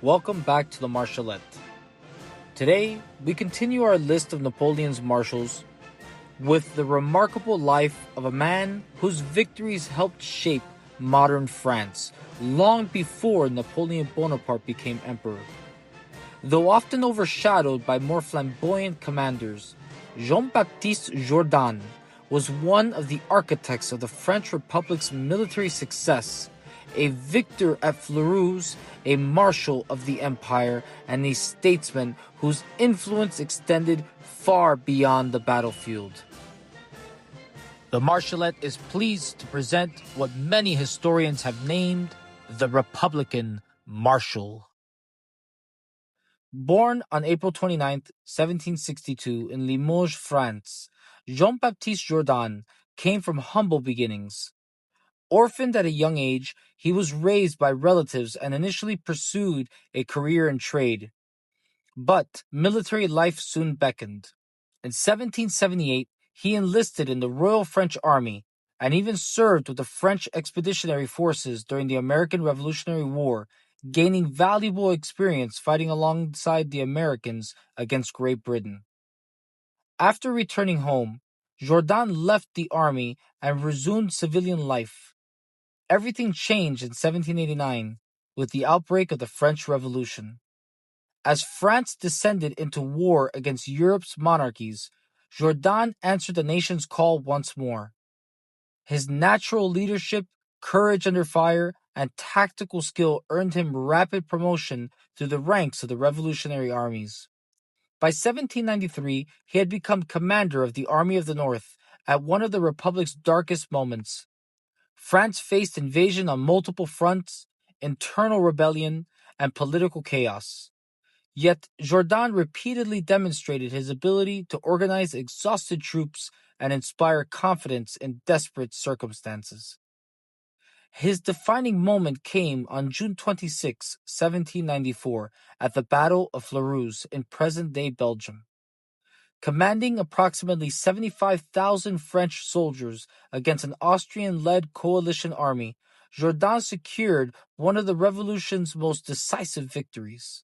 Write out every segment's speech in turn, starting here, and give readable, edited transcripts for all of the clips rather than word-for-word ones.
Welcome back to the Marshal. Today, we continue our list of Napoleon's marshals with the remarkable life of a man whose victories helped shape modern France long before Napoleon Bonaparte became emperor. Though often overshadowed by more flamboyant commanders, Jean-Baptiste Jourdan was one of the architects of the French Republic's military success, a victor at Fleurus, a marshal of the empire, and a statesman whose influence extended far beyond the battlefield. The Marshalette is pleased to present what many historians have named the Republican Marshal. Born on April 29, 1762 in Limoges, France, Jean-Baptiste Jourdan came from humble beginnings. Orphaned at a young age, he was raised by relatives and initially pursued a career in trade. But military life soon beckoned. In 1778, he enlisted in the Royal French Army and even served with the French Expeditionary Forces during the American Revolutionary War, gaining valuable experience fighting alongside the Americans against Great Britain. After returning home, Jourdan left the army and resumed civilian life. Everything changed in 1789 with the outbreak of the French Revolution. As France descended into war against Europe's monarchies, Jourdan answered the nation's call once more. His natural leadership, courage under fire, and tactical skill earned him rapid promotion through the ranks of the revolutionary armies. By 1793, he had become commander of the Army of the North at one of the Republic's darkest moments. France faced invasion on multiple fronts, internal rebellion, and political chaos. Yet Jourdan repeatedly demonstrated his ability to organize exhausted troops and inspire confidence in desperate circumstances. His defining moment came on June 26, 1794, at the Battle of Fleurus in present-day Belgium. Commanding approximately 75,000 French soldiers against an Austrian-led coalition army, Jourdan secured one of the revolution's most decisive victories.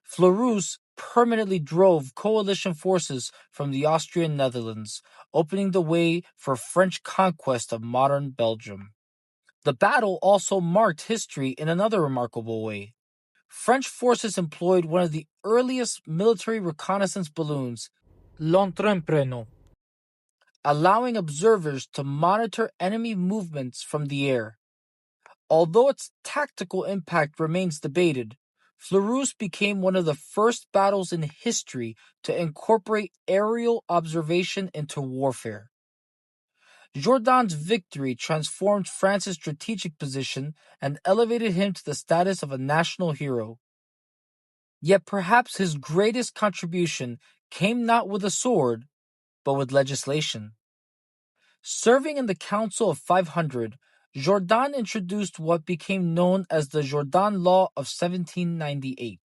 Fleurus permanently drove coalition forces from the Austrian Netherlands, opening the way for French conquest of modern Belgium. The battle also marked history in another remarkable way. French forces employed one of the earliest military reconnaissance balloons, l'Entreprenant, allowing observers to monitor enemy movements from the air. Although its tactical impact remains debated, Fleurus became one of the first battles in history to incorporate aerial observation into warfare. Jourdan's victory transformed France's strategic position and elevated him to the status of a national hero. Yet perhaps his greatest contribution came not with a sword, but with legislation. Serving in the Council of 500, Jourdan introduced what became known as the Jourdan Law of 1798.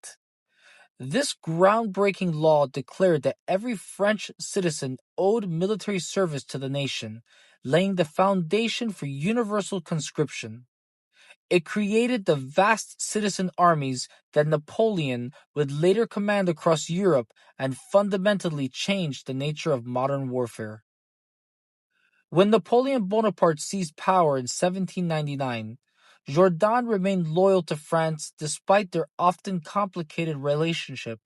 This groundbreaking law declared that every French citizen owed military service to the nation, laying the foundation for universal conscription. It created the vast citizen armies that Napoleon would later command across Europe and fundamentally changed the nature of modern warfare. When Napoleon Bonaparte seized power in 1799, Jourdan remained loyal to France despite their often complicated relationship.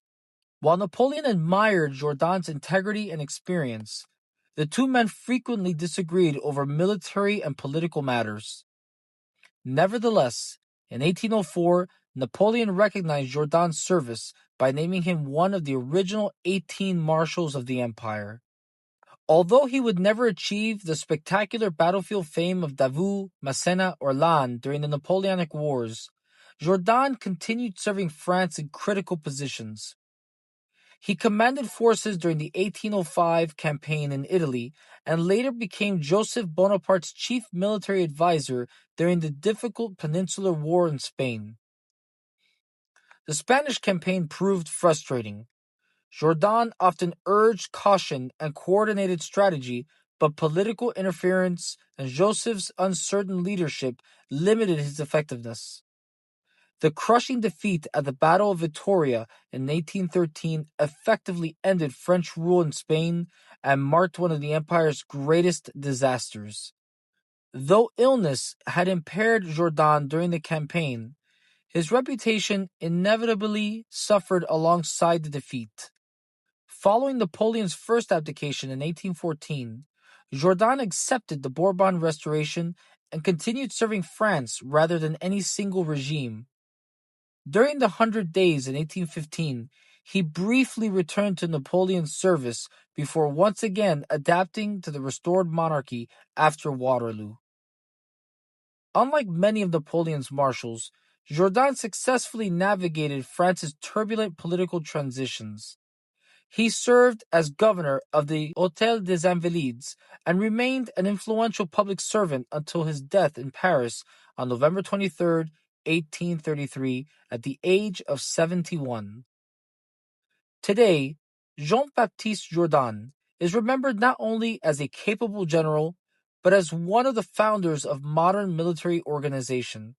While Napoleon admired Jourdan's integrity and experience, the two men frequently disagreed over military and political matters. Nevertheless, in 1804, Napoleon recognized Jourdan's service by naming him one of the original 18 marshals of the empire. Although he would never achieve the spectacular battlefield fame of Davout, Massena, or Laon during the Napoleonic Wars, Jourdan continued serving France in critical positions. He commanded forces during the 1805 campaign in Italy and later became Joseph Bonaparte's chief military advisor during the difficult Peninsular War in Spain. The Spanish campaign proved frustrating. Jourdan often urged caution and coordinated strategy, but political interference and Joseph's uncertain leadership limited his effectiveness. The crushing defeat at the Battle of Vittoria in 1813 effectively ended French rule in Spain and marked one of the empire's greatest disasters. Though illness had impaired Jourdan during the campaign, his reputation inevitably suffered alongside the defeat. Following Napoleon's first abdication in 1814, Jourdan accepted the Bourbon Restoration and continued serving France rather than any single regime. During the Hundred Days in 1815, he briefly returned to Napoleon's service before once again adapting to the restored monarchy after Waterloo. Unlike many of Napoleon's marshals, Jourdan successfully navigated France's turbulent political transitions. He served as governor of the Hôtel des Invalides and remained an influential public servant until his death in Paris on November 23, 1833, at the age of 71. Today, Jean-Baptiste Jourdan is remembered not only as a capable general, but as one of the founders of modern military organization.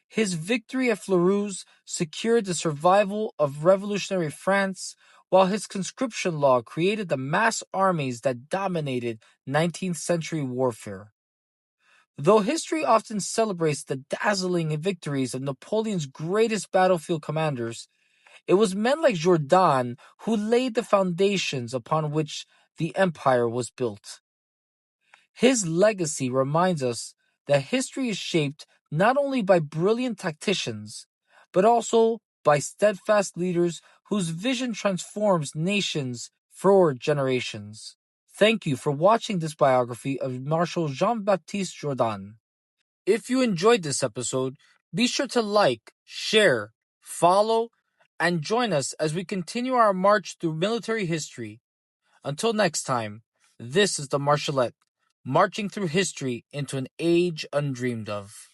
His victory at Fleurus secured the survival of revolutionary France, while his conscription law created the mass armies that dominated 19th century warfare. Though history often celebrates the dazzling victories of Napoleon's greatest battlefield commanders, it was men like Jourdan who laid the foundations upon which the empire was built. His legacy reminds us that history is shaped not only by brilliant tacticians, but also by steadfast leaders whose vision transforms nations for generations. Thank you for watching this biography of Marshal Jean-Baptiste Jourdan. If you enjoyed this episode, be sure to like, share, follow, and join us as we continue our march through military history. Until next time, this is the Marshalette, marching through history into an age undreamed of.